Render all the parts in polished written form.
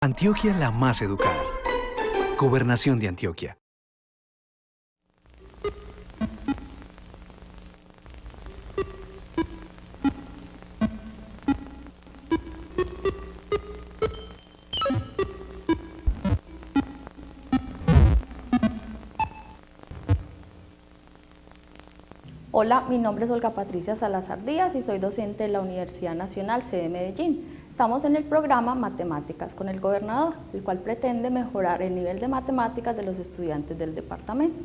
Antioquia la más educada. Gobernación de Antioquia. Hola, mi nombre es Olga Patricia Salazar Díaz y soy docente de la Universidad Nacional sede de Medellín. Estamos en el programa Matemáticas con el Gobernador, el cual pretende mejorar el nivel de matemáticas de los estudiantes del departamento.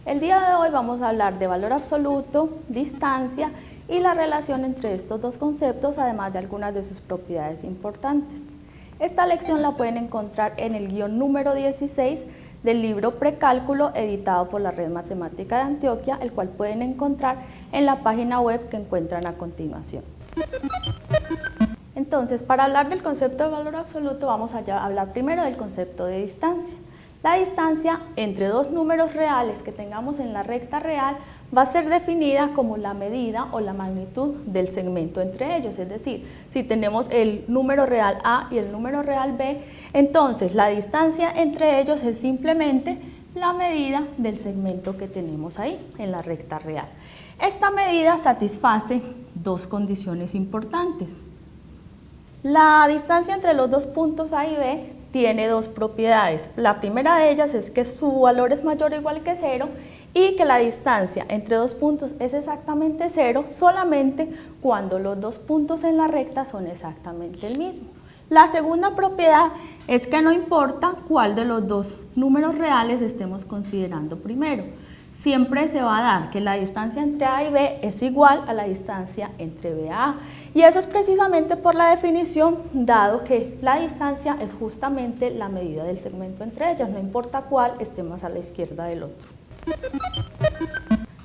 El día de hoy vamos a hablar de valor absoluto, distancia y la relación entre estos dos conceptos, además de algunas de sus propiedades importantes. Esta lección la pueden encontrar en el guión número 16 del libro Precálculo editado por la Red Matemática de Antioquia, el cual pueden encontrar en la página web que encuentran a continuación. Entonces, para hablar del concepto de valor absoluto vamos a hablar primero del concepto de distancia. La distancia entre dos números reales que tengamos en la recta real va a ser definida como la medida o la magnitud del segmento entre ellos, es decir, si tenemos el número real A y el número real B, entonces la distancia entre ellos es simplemente la medida del segmento que tenemos ahí en la recta real. Esta medida satisface dos condiciones importantes. La distancia entre los dos puntos A y B tiene dos propiedades. La primera de ellas es que su valor es mayor o igual que 0 y que la distancia entre dos puntos es exactamente 0 solamente cuando los dos puntos en la recta son exactamente el mismo. La segunda propiedad es que no importa cuál de los dos números reales estemos considerando primero. Siempre se va a dar que la distancia entre A y B es igual a la distancia entre B a A. Y eso es precisamente por la definición, dado que la distancia es justamente la medida del segmento entre ellos, no importa cuál esté más a la izquierda del otro.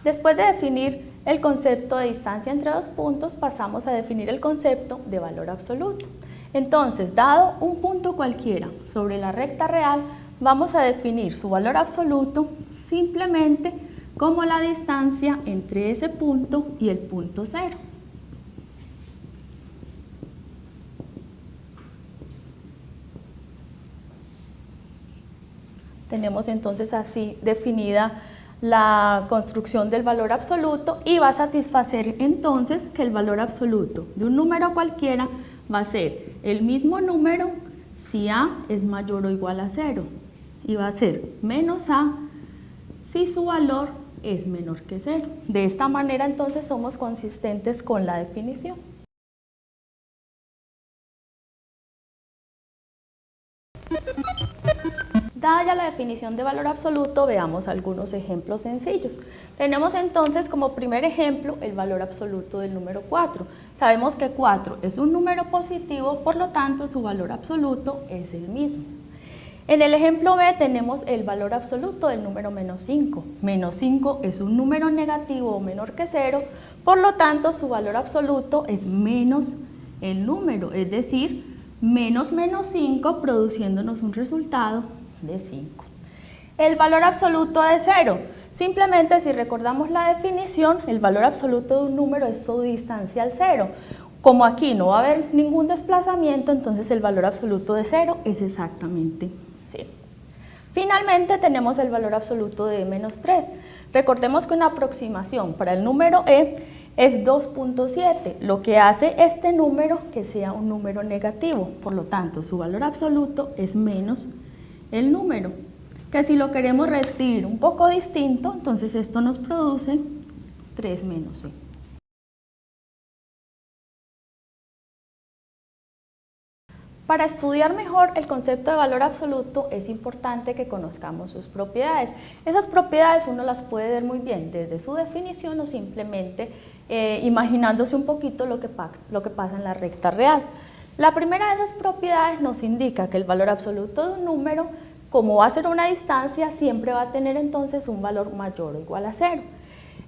Después de definir el concepto de distancia entre dos puntos, pasamos a definir el concepto de valor absoluto. Entonces, dado un punto cualquiera sobre la recta real, vamos a definir su valor absoluto simplemente como la distancia entre ese punto y el punto 0. Tenemos entonces así definida la construcción del valor absoluto y va a satisfacer entonces que el valor absoluto de un número cualquiera va a ser el mismo número si A es mayor o igual a 0 y va a ser menos A si su valor es menor que 0. De esta manera entonces somos consistentes con la definición. Dada ya la definición de valor absoluto, veamos algunos ejemplos sencillos. Tenemos entonces como primer ejemplo el valor absoluto del número 4. Sabemos que 4 es un número positivo, por lo tanto su valor absoluto es el mismo. En el ejemplo B tenemos el valor absoluto del número menos 5. Menos 5 es un número negativo o menor que 0, por lo tanto su valor absoluto es menos el número, es decir, menos 5 produciéndonos un resultado de 5. El valor absoluto de 0. Simplemente si recordamos la definición, el valor absoluto de un número es su distancia al 0. Como aquí no va a haber ningún desplazamiento, entonces el valor absoluto de 0 es exactamente 0. Finalmente tenemos el valor absoluto de menos 3. Recordemos que una aproximación para el número e es 2.7, lo que hace este número que sea un número negativo. Por lo tanto, su valor absoluto es menos el número, que si lo queremos reescribir un poco distinto, entonces esto nos produce 3 menos e. Para estudiar mejor el concepto de valor absoluto es importante que conozcamos sus propiedades. Esas propiedades uno las puede ver muy bien desde su definición o simplemente imaginándose un poquito lo que pasa en la recta real. La primera de esas propiedades nos indica que el valor absoluto de un número, como va a ser una distancia, siempre va a tener entonces un valor mayor o igual a 0.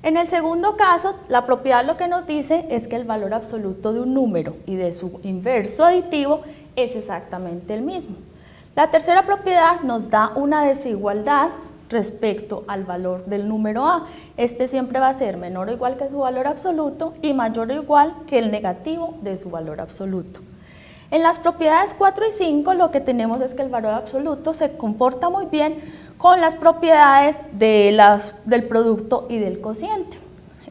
En el segundo caso, la propiedad lo que nos dice es que el valor absoluto de un número y de su inverso aditivo es exactamente el mismo. La tercera propiedad nos da una desigualdad respecto al valor del número A. Este siempre va a ser menor o igual que su valor absoluto y mayor o igual que el negativo de su valor absoluto. En las propiedades 4 y 5 lo que tenemos es que el valor absoluto se comporta muy bien con las propiedades del producto y del cociente.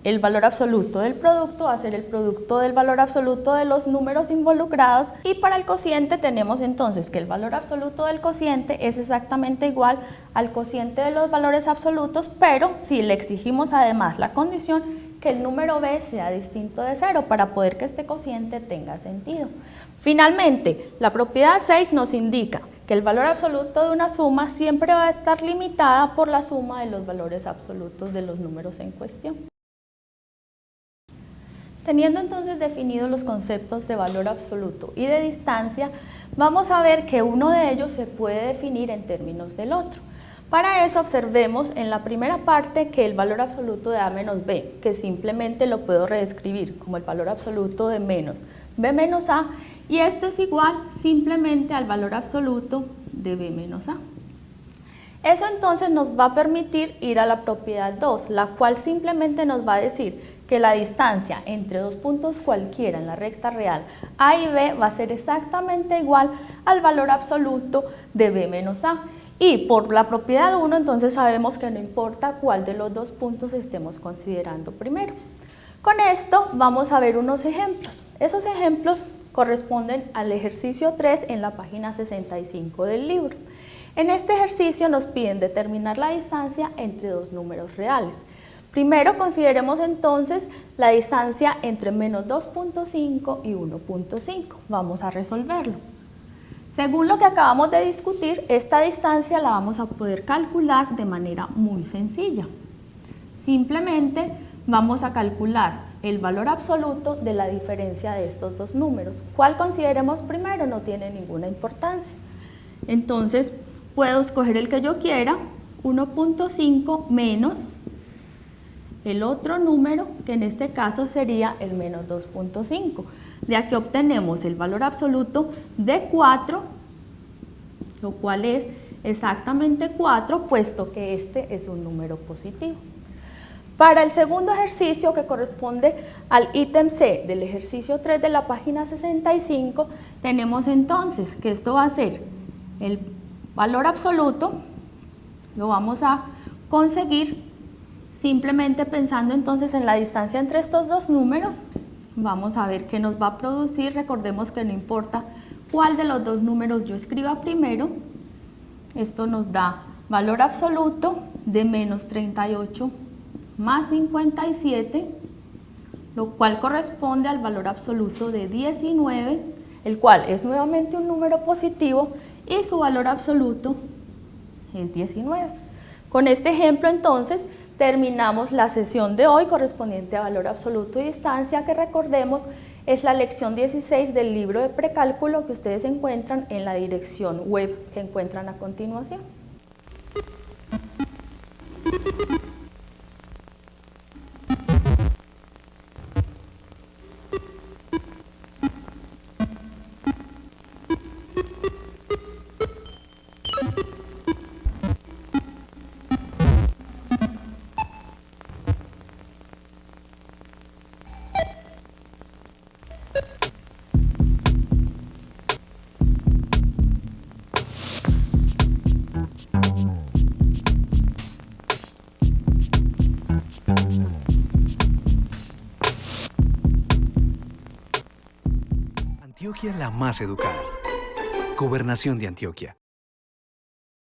El valor absoluto del producto va a ser el producto del valor absoluto de los números involucrados, y para el cociente tenemos entonces que el valor absoluto del cociente es exactamente igual al cociente de los valores absolutos, pero si le exigimos además la condición que el número b sea distinto de 0 para poder que este cociente tenga sentido. Finalmente, la propiedad 6 nos indica que el valor absoluto de una suma siempre va a estar limitada por la suma de los valores absolutos de los números en cuestión. Teniendo entonces definidos los conceptos de valor absoluto y de distancia, vamos a ver que uno de ellos se puede definir en términos del otro. Para eso observemos en la primera parte que el valor absoluto de a menos b, que simplemente lo puedo reescribir como el valor absoluto de menos b menos a, y esto es igual simplemente al valor absoluto de b menos a. Eso entonces nos va a permitir ir a la propiedad 2, la cual simplemente nos va a decir que la distancia entre dos puntos cualquiera en la recta real a y b va a ser exactamente igual al valor absoluto de b menos a. Y por la propiedad 1 entonces sabemos que no importa cuál de los dos puntos estemos considerando primero. Con esto vamos a ver unos ejemplos. Esos ejemplos corresponden al ejercicio 3 en la página 65 del libro. En este ejercicio nos piden determinar la distancia entre dos números reales. Primero consideremos entonces la distancia entre menos 2.5 y 1.5. Vamos a resolverlo. Según lo que acabamos de discutir, esta distancia la vamos a poder calcular de manera muy sencilla. Simplemente vamos a calcular el valor absoluto de la diferencia de estos dos números. ¿Cuál consideremos primero? No tiene ninguna importancia. Entonces puedo escoger el que yo quiera, 1.5 menos el otro número, que en este caso sería el menos 2.5. De aquí obtenemos el valor absoluto de 4, lo cual es exactamente 4, puesto que este es un número positivo. Para el segundo ejercicio, que corresponde al ítem C del ejercicio 3 de la página 65, tenemos entonces que esto va a ser el valor absoluto, lo vamos a conseguir simplemente pensando entonces en la distancia entre estos dos números. Vamos a ver qué nos va a producir. Recordemos que no importa cuál de los dos números yo escriba primero. Esto nos da valor absoluto de menos 38 más 57, lo cual corresponde al valor absoluto de 19, el cual es nuevamente un número positivo y su valor absoluto es 19. Con este ejemplo entonces terminamos la sesión de hoy correspondiente a valor absoluto y distancia, que recordemos es la lección 16 del libro de precálculo que ustedes encuentran en la dirección web que encuentran a continuación. Antioquia la más educada. Gobernación de Antioquia.